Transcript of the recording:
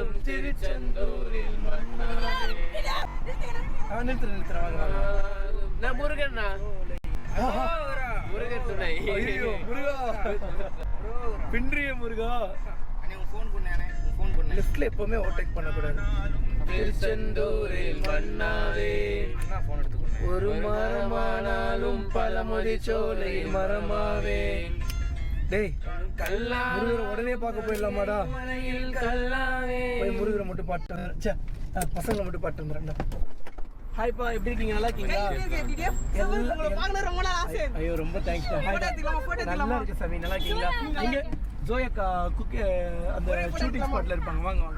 வாழும் திருச்செந்தூரில் மன்னாரே. நிறுத்துறேன் நான் முருகன்னா முருகன் துணை. பின்றிய முருகா. ஃபோன் பண்ணேன் லிஃப்ட்ல எப்பவுமே ஓவர்டேக் பண்ணக்கூடாது. திருச்செந்தூரில் மன்னாரே ஃபோன் எடுத்துக்கொண்டேன். ஒரு மரமானாலும் பழமுதி சோலை மரமாவே. டேய் கல்லா முருகரை உடனே பார்க்க போயிடலாமாடா? மலையில் கல்லாவே. போய் முருகரை மட்டும் பாட்டு பசங்களை மட்டும் பாட்டு வந்துடுறேன்டா. ஹாய்ப்பா, எப்படி இருக்கீங்க? நல்லா இருக்கீங்களா? ஐயோ ரொம்ப தேங்க்ஸ். நல்லா இருக்கு சாமி, நல்லா இருக்கீங்களா? நீங்க ஜோயா குக் அந்த ஷூட்டிங் ஸ்பாட்ல இருப்பாங்க, வாங்க வாங்க.